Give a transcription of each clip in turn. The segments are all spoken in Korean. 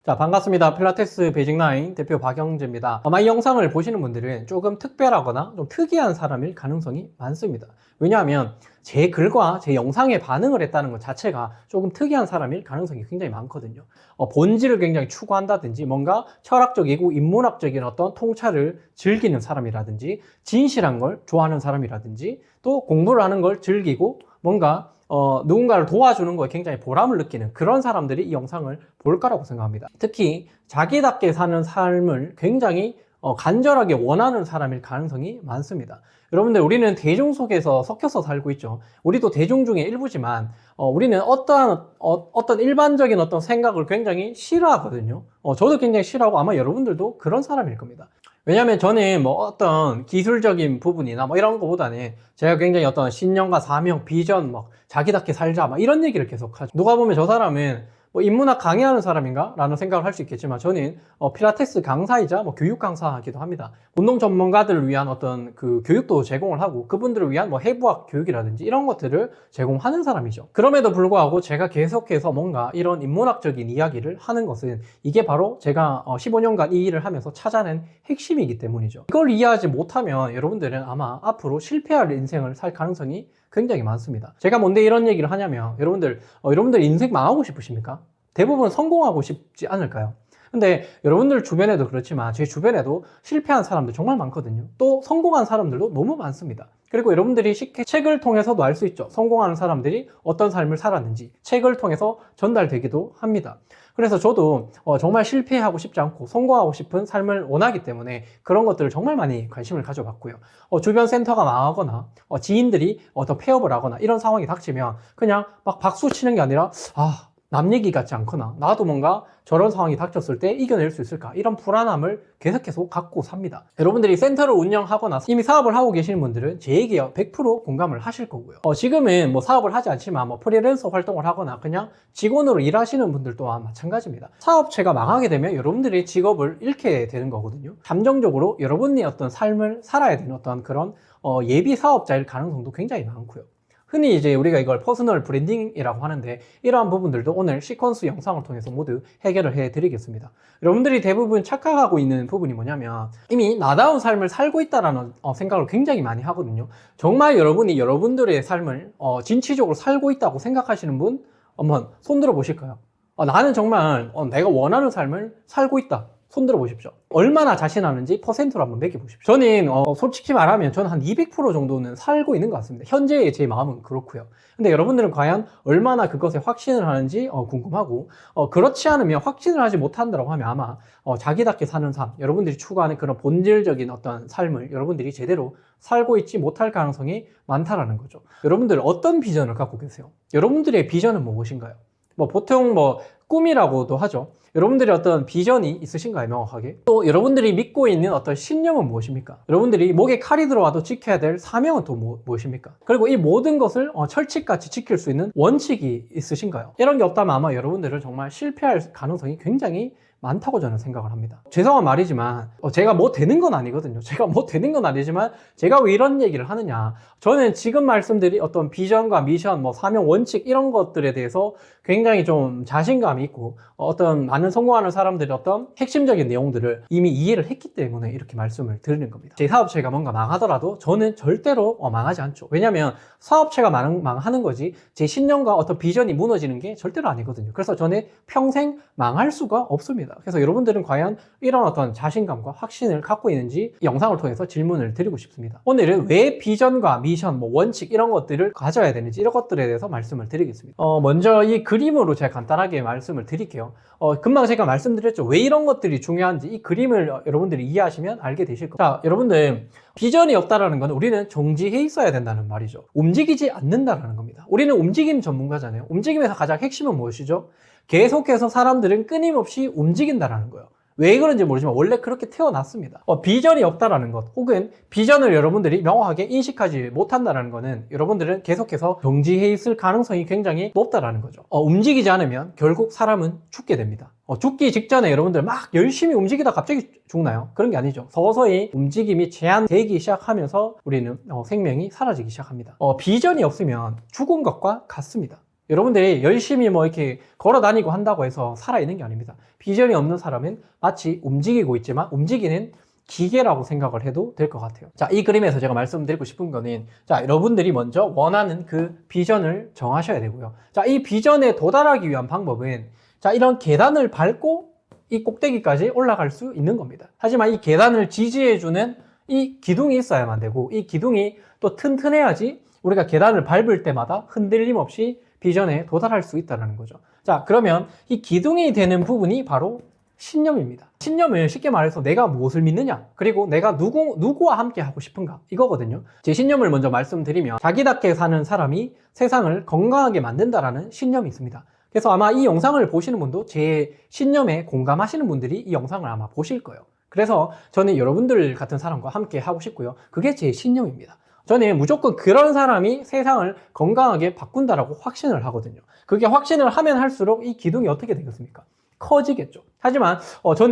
자, 반갑습니다. 필라테스 베이직9 대표 박영재입니다. 아마 이 영상을 보시는 분들은 조금 특별하거나 좀 특이한 사람일 가능성이 많습니다. 왜냐하면 제 글과 제 영상에 반응을 했다는 것 자체가 조금 특이한 사람일 가능성이 굉장히 많거든요. 본질을 굉장히 추구한다든지 뭔가 철학적이고 인문학적인 어떤 통찰을 즐기는 사람이라든지 진실한 걸 좋아하는 사람이라든지 또 공부를 하는 걸 즐기고 뭔가 누군가를 도와주는 거에 굉장히 보람을 느끼는 그런 사람들이 이 영상을 볼 거라고 생각합니다. 특히 자기답게 사는 삶을 굉장히 간절하게 원하는 사람일 가능성이 많습니다. 여러분들, 우리는 대중 속에서 섞여서 살고 있죠. 우리도 대중 중에 일부지만 우리는 어떤 일반적인 어떤 생각을 굉장히 싫어하거든요. 저도 굉장히 싫어하고 아마 여러분들도 그런 사람일 겁니다. 왜냐하면 저는 뭐 어떤 기술적인 부분이나 뭐 이런 거보다는 제가 굉장히 어떤 신념과 사명, 비전, 막 자기답게 살자 막 이런 얘기를 계속 하죠. 누가 보면 저 사람은 뭐 인문학 강의하는 사람인가? 라는 생각을 할 수 있겠지만 저는 필라테스 강사이자 뭐 교육 강사이기도 합니다. 운동 전문가들을 위한 어떤 그 교육도 제공을 하고 그분들을 위한 뭐 해부학 교육이라든지 이런 것들을 제공하는 사람이죠. 그럼에도 불구하고 제가 계속해서 뭔가 이런 인문학적인 이야기를 하는 것은 이게 바로 제가 15년간 이 일을 하면서 찾아낸 핵심이기 때문이죠. 이걸 이해하지 못하면 여러분들은 아마 앞으로 실패할 인생을 살 가능성이 굉장히 많습니다. 제가 뭔데 이런 얘기를 하냐면 여러분들 인생 망하고 싶으십니까? 대부분 성공하고 싶지 않을까요? 근데 여러분들 주변에도 그렇지만 제 주변에도 실패한 사람들 정말 많거든요. 또 성공한 사람들도 너무 많습니다. 그리고 여러분들이 쉽게 책을 통해서도 알 수 있죠. 성공하는 사람들이 어떤 삶을 살았는지 책을 통해서 전달되기도 합니다. 그래서 저도 정말 실패하고 싶지 않고 성공하고 싶은 삶을 원하기 때문에 그런 것들을 정말 많이 관심을 가져봤고요. 주변 센터가 망하거나 지인들이 더 폐업을 하거나 이런 상황이 닥치면 그냥 막 박수 치는 게 아니라 남 얘기 같지 않거나 나도 뭔가 저런 상황이 닥쳤을 때 이겨낼 수 있을까 이런 불안함을 계속해서 갖고 삽니다. 여러분들이 센터를 운영하거나 이미 사업을 하고 계시는 분들은 제 얘기에 100% 공감을 하실 거고요. 지금은 뭐 사업을 하지 않지만 뭐 프리랜서 활동을 하거나 그냥 직원으로 일하시는 분들 또한 마찬가지입니다. 사업체가 망하게 되면 여러분들이 직업을 잃게 되는 거거든요. 감정적으로 여러분이 어떤 삶을 살아야 되는 어떤 그런 예비 사업자일 가능성도 굉장히 많고요. 흔히 이제 우리가 이걸 퍼스널 브랜딩이라고 하는데 이러한 부분들도 오늘 시퀀스 영상을 통해서 모두 해결을 해드리겠습니다. 여러분들이 대부분 착각하고 있는 부분이 뭐냐면 이미 나다운 삶을 살고 있다는 생각을 굉장히 많이 하거든요. 정말 여러분이 여러분들의 삶을 진취적으로 살고 있다고 생각하시는 분 한번 손들어 보실까요? 나는 정말 내가 원하는 삶을 살고 있다. 손들어 보십시오. 얼마나 자신하는지 퍼센트로 한번 매겨보십시오. 저는 솔직히 말하면 저는 한 200% 정도는 살고 있는 것 같습니다. 현재의 제 마음은 그렇고요. 근데 여러분들은 과연 얼마나 그것에 확신을 하는지 궁금하고 그렇지 않으면 확신을 하지 못한다고 하면 아마 자기답게 사는 삶, 여러분들이 추구하는 그런 본질적인 어떤 삶을 여러분들이 제대로 살고 있지 못할 가능성이 많다라는 거죠. 여러분들 어떤 비전을 갖고 계세요? 여러분들의 비전은 무엇인가요? 보통 꿈이라고도 하죠. 여러분들이 어떤 비전이 있으신가요? 명확하게. 또 여러분들이 믿고 있는 어떤 신념은 무엇입니까? 여러분들이 목에 칼이 들어와도 지켜야 될 사명은 또 무엇입니까? 그리고 이 모든 것을 철칙같이 지킬 수 있는 원칙이 있으신가요? 이런 게 없다면 아마 여러분들은 정말 실패할 가능성이 굉장히 많다고 저는 생각을 합니다. 죄송한 말이지만 제가 뭐 되는 건 아니거든요. 제가 뭐 되는 건 아니지만 제가 왜 이런 얘기를 하느냐, 저는 지금 말씀드린 어떤 비전과 미션, 사명, 원칙 이런 것들에 대해서 굉장히 좀 자신감이 있고 어떤 많은 성공하는 사람들의 어떤 핵심적인 내용들을 이미 이해를 했기 때문에 이렇게 말씀을 드리는 겁니다. 제 사업체가 뭔가 망하더라도 저는 절대로 망하지 않죠. 왜냐하면 사업체가 망하는 거지 제 신념과 어떤 비전이 무너지는 게 절대로 아니거든요. 그래서 저는 평생 망할 수가 없습니다. 그래서 여러분들은 과연 이런 어떤 자신감과 확신을 갖고 있는지 영상을 통해서 질문을 드리고 싶습니다. 오늘은 왜 비전과 미션, 원칙 이런 것들을 가져야 되는지 이런 것들에 대해서 말씀을 드리겠습니다. 먼저 이 그림으로 제가 간단하게 말씀을 드릴게요. 금방 제가 말씀드렸죠. 왜 이런 것들이 중요한지 이 그림을 여러분들이 이해하시면 알게 되실 겁니다. 자, 여러분들, 비전이 없다라는 건 우리는 정지해 있어야 된다는 말이죠. 움직이지 않는다라는 겁니다. 우리는 움직임 전문가잖아요. 움직임에서 가장 핵심은 무엇이죠? 계속해서 사람들은 끊임없이 움직인다라는 거예요. 왜 그런지 모르지만 원래 그렇게 태어났습니다. 비전이 없다라는 것 혹은 비전을 여러분들이 명확하게 인식하지 못한다는 것은 여러분들은 계속해서 정지해 있을 가능성이 굉장히 높다라는 거죠. 움직이지 않으면 결국 사람은 죽게 됩니다. 죽기 직전에 여러분들 막 열심히 움직이다 갑자기 죽나요? 그런 게 아니죠. 서서히 움직임이 제한되기 시작하면서 우리는 생명이 사라지기 시작합니다. 비전이 없으면 죽은 것과 같습니다. 여러분들이 열심히 뭐 이렇게 걸어 다니고 한다고 해서 살아있는 게 아닙니다. 비전이 없는 사람은 마치 움직이고 있지만 움직이는 기계라고 생각을 해도 될 것 같아요. 자, 이 그림에서 제가 말씀드리고 싶은 거는, 자, 여러분들이 먼저 원하는 그 비전을 정하셔야 되고요. 자, 이 비전에 도달하기 위한 방법은, 자, 이런 계단을 밟고 이 꼭대기까지 올라갈 수 있는 겁니다. 하지만 이 계단을 지지해주는 이 기둥이 있어야만 되고, 이 기둥이 또 튼튼해야지 우리가 계단을 밟을 때마다 흔들림 없이 비전에 도달할 수 있다는 거죠. 자, 그러면 이 기둥이 되는 부분이 바로 신념입니다. 신념을 쉽게 말해서 내가 무엇을 믿느냐, 그리고 내가 누구와 함께 하고 싶은가, 이거거든요. 제 신념을 먼저 말씀드리면, 자기답게 사는 사람이 세상을 건강하게 만든다라는 신념이 있습니다. 그래서 아마 이 영상을 보시는 분도 제 신념에 공감하시는 분들이 이 영상을 아마 보실 거예요. 그래서 저는 여러분들 같은 사람과 함께 하고 싶고요. 그게 제 신념입니다. 저는 무조건 그런 사람이 세상을 건강하게 바꾼다라고 확신을 하거든요. 그게 확신을 하면 할수록 이 기둥이 어떻게 되겠습니까? 커지겠죠. 하지만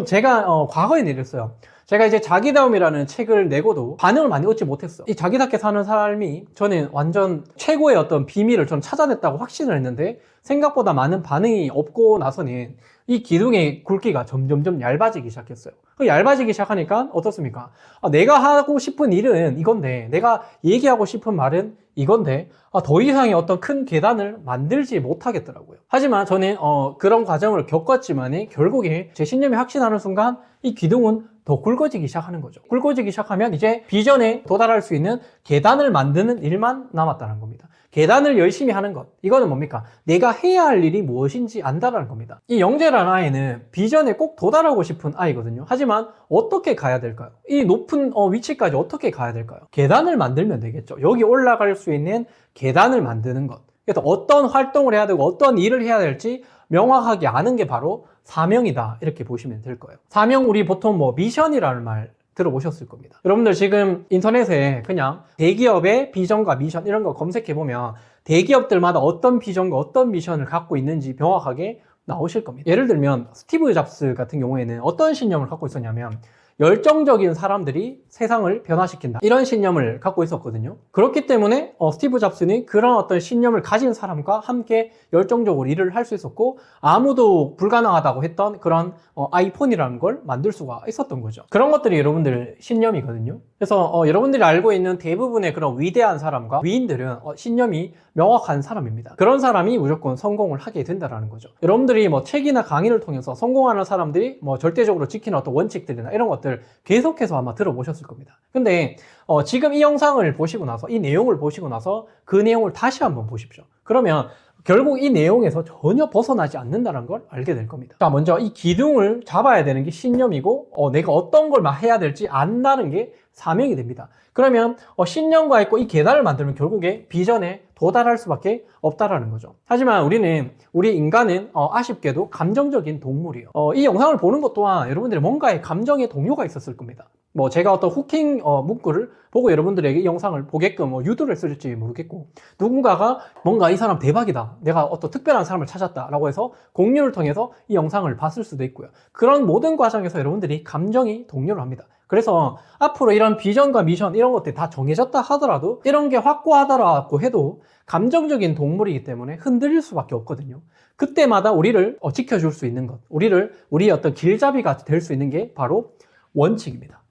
제가 과거에 이랬어요. 제가 이제 자기다움이라는 책을 내고도 반응을 많이 얻지 못했어. 이 자기답게 사는 삶이 저는 완전 최고의 어떤 비밀을 전 찾아냈다고 확신을 했는데, 생각보다 많은 반응이 없고 나서는 이 기둥의 굵기가 점점점 얇아지기 시작했어요. 얇아지기 시작하니까 어떻습니까? 내가 하고 싶은 일은 이건데, 내가 얘기하고 싶은 말은 이건데, 더 이상의 어떤 큰 계단을 만들지 못하겠더라고요. 하지만 저는 그런 과정을 겪었지만 결국에 제 신념에 확신하는 순간 이 기둥은 더 굵어지기 시작하는 거죠. 굵어지기 시작하면 이제 비전에 도달할 수 있는 계단을 만드는 일만 남았다는 겁니다. 계단을 열심히 하는 것, 이거는 뭡니까? 내가 해야 할 일이 무엇인지 안다라는 겁니다. 이 영재라는 아이는 비전에 꼭 도달하고 싶은 아이거든요. 하지만 어떻게 가야 될까요? 이 높은 위치까지 어떻게 가야 될까요? 계단을 만들면 되겠죠. 여기 올라갈 수 있는 계단을 만드는 것. 그래서 어떤 활동을 해야 되고 어떤 일을 해야 될지 명확하게 아는 게 바로 사명이다, 이렇게 보시면 될 거예요. 사명, 우리 보통 미션이라는 말 들어보셨을 겁니다. 여러분들 지금 인터넷에 그냥 대기업의 비전과 미션 이런 거 검색해보면 대기업들마다 어떤 비전과 어떤 미션을 갖고 있는지 명확하게 나오실 겁니다. 예를 들면 스티브 잡스 같은 경우에는 어떤 신념을 갖고 있었냐면, 열정적인 사람들이 세상을 변화시킨다, 이런 신념을 갖고 있었거든요. 그렇기 때문에 스티브 잡스는 그런 어떤 신념을 가진 사람과 함께 열정적으로 일을 할 수 있었고, 아무도 불가능하다고 했던 그런 아이폰이라는 걸 만들 수가 있었던 거죠. 그런 것들이 여러분들 신념이거든요. 그래서 여러분들이 알고 있는 대부분의 그런 위대한 사람과 위인들은 신념이 명확한 사람입니다. 그런 사람이 무조건 성공을 하게 된다는 거죠. 여러분들이 책이나 강의를 통해서 성공하는 사람들이 절대적으로 지키는 어떤 원칙들이나 이런 것들 계속해서 아마 들어보셨을 겁니다. 근데 지금 이 영상을 보시고 나서, 이 내용을 보시고 나서 그 내용을 다시 한번 보십시오. 그러면 결국 이 내용에서 전혀 벗어나지 않는다는 걸 알게 될 겁니다. 자, 먼저 이 기둥을 잡아야 되는 게 신념이고, 내가 어떤 걸 해야 될지 안다는 게 사명이 됩니다. 그러면 신념과 있고 이 계단을 만들면 결국에 비전에 도달할 수밖에 없다라는 거죠. 하지만 우리 인간은 아쉽게도 감정적인 동물이에요. 이 영상을 보는 것 또한 여러분들이 뭔가의 감정의 동요가 있었을 겁니다. 제가 어떤 후킹 문구를 보고 여러분들에게 이 영상을 보게끔 유도를 했을지 모르겠고, 누군가가 뭔가 이 사람 대박이다, 내가 어떤 특별한 사람을 찾았다라고 해서 공유를 통해서 이 영상을 봤을 수도 있고요. 그런 모든 과정에서 여러분들이 감정이 동요를 합니다. 그래서 앞으로 이런 비전과 미션 이런 것들이 다 정해졌다 하더라도, 이런 게 확고하더라고 해도 감정적인 동물이기 때문에 흔들릴 수밖에 없거든요. 그때마다 우리를 지켜줄 수 있는 것, 우리의 어떤 길잡이가 될 수 있는 게 바로 원칙입니다.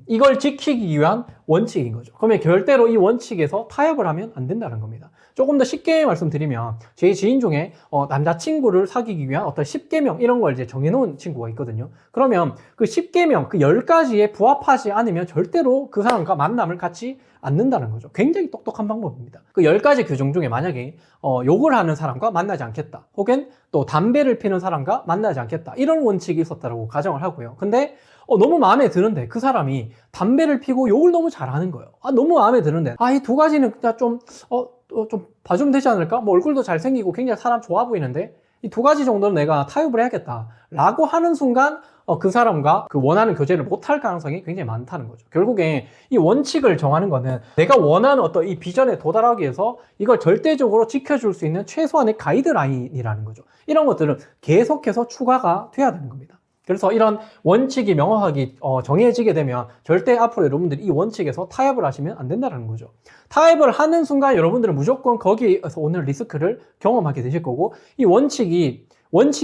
이걸 지키기 위한 원칙인 거죠. 그러면 절대로 이 원칙에서 타협을 하면 안 된다는 겁니다. 조금 더 쉽게 말씀드리면, 제 지인 중에 남자친구를 사귀기 위한 어떤 10계명 이런 걸 이제 정해놓은 친구가 있거든요. 그러면 그 10계명, 그 10가지에 부합하지 않으면 절대로 그 사람과 만남을 갖지 않는다는 거죠. 굉장히 똑똑한 방법입니다. 그 10가지 규정 중에 만약에 욕을 하는 사람과 만나지 않겠다, 혹은 또 담배를 피는 사람과 만나지 않겠다, 이런 원칙이 있었다고 가정을 하고요. 근데 너무 마음에 드는데 그 사람이 담배를 피고 욕을 너무 잘하는 거예요. 너무 마음에 드는데 이 두 가지는 그냥 좀 봐주면 되지 않을까? 얼굴도 잘생기고 굉장히 사람 좋아 보이는데 이 두 가지 정도는 내가 타협을 해야겠다 라고 하는 순간 그 사람과 그 원하는 교제를 못할 가능성이 굉장히 많다는 거죠. 결국에 이 원칙을 정하는 거는 내가 원하는 어떤 이 비전에 도달하기 위해서 이걸 절대적으로 지켜줄 수 있는 최소한의 가이드라인이라는 거죠. 이런 것들은 계속해서 추가가 돼야 되는 겁니다. 그래서 이런 원칙이 명확하게 정해지게 되면 절대 앞으로 여러분들이 이 원칙에서 타협을 하시면 안 된다는 거죠. 타협을 하는 순간 여러분들은 무조건 거기에서 오는 리스크를 경험하게 되실 거고, 이 원칙이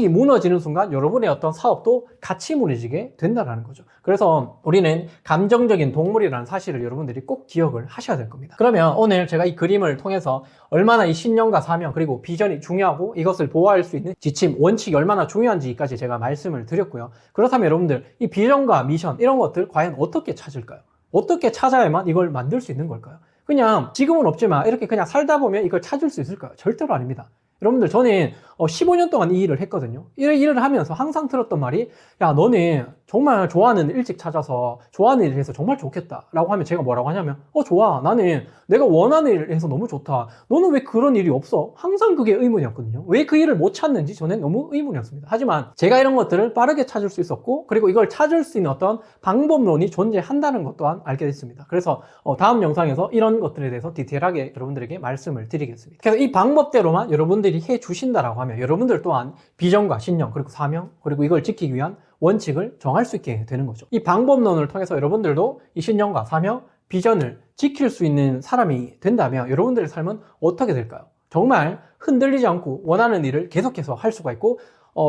무너지는 순간 여러분의 어떤 사업도 같이 무너지게 된다는 거죠. 그래서 우리는 감정적인 동물이라는 사실을 여러분들이 꼭 기억을 하셔야 될 겁니다. 그러면 오늘 제가 이 그림을 통해서 얼마나 이 신념과 사명 그리고 비전이 중요하고 이것을 보호할 수 있는 지침, 원칙이 얼마나 중요한지까지 제가 말씀을 드렸고요. 그렇다면 여러분들 이 비전과 미션 이런 것들 과연 어떻게 찾을까요? 어떻게 찾아야만 이걸 만들 수 있는 걸까요? 그냥 지금은 없지만 이렇게 그냥 살다 보면 이걸 찾을 수 있을까요? 절대로 아닙니다. 여러분들 저는 15년 동안 이 일을 했거든요. 이 일을 하면서 항상 들었던 말이, 야 너는 정말 좋아하는 일 일찍 찾아서 좋아하는 일을 해서 정말 좋겠다 라고 하면 제가 뭐라고 하냐면 좋아, 나는 내가 원하는 일을 해서 너무 좋다. 너는 왜 그런 일이 없어? 항상 그게 의문이었거든요. 왜 그 일을 못 찾는지 저는 너무 의문이었습니다. 하지만 제가 이런 것들을 빠르게 찾을 수 있었고, 그리고 이걸 찾을 수 있는 어떤 방법론이 존재한다는 것 또한 알게 됐습니다. 그래서 다음 영상에서 이런 것들에 대해서 디테일하게 여러분들에게 말씀을 드리겠습니다. 그래서 이 방법대로만 여러분들이 해 주신다라고 하면 여러분들 또한 비전과 신념 그리고 사명 그리고 이걸 지키기 위한 원칙을 정할 수 있게 되는 거죠. 이 방법론을 통해서 여러분들도 이 신념과 사명, 비전을 지킬 수 있는 사람이 된다면 여러분들의 삶은 어떻게 될까요? 정말 흔들리지 않고 원하는 일을 계속해서 할 수가 있고,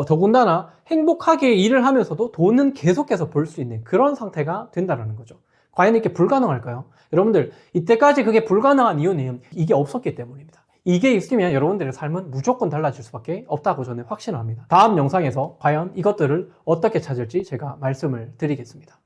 더군다나 행복하게 일을 하면서도 돈은 계속해서 벌 수 있는 그런 상태가 된다는 거죠. 과연 이렇게 불가능할까요? 여러분들 이때까지 그게 불가능한 이유는 이게 없었기 때문입니다. 이게 있으면 여러분들의 삶은 무조건 달라질 수밖에 없다고 저는 확신합니다. 다음 영상에서 과연 이것들을 어떻게 찾을지 제가 말씀을 드리겠습니다.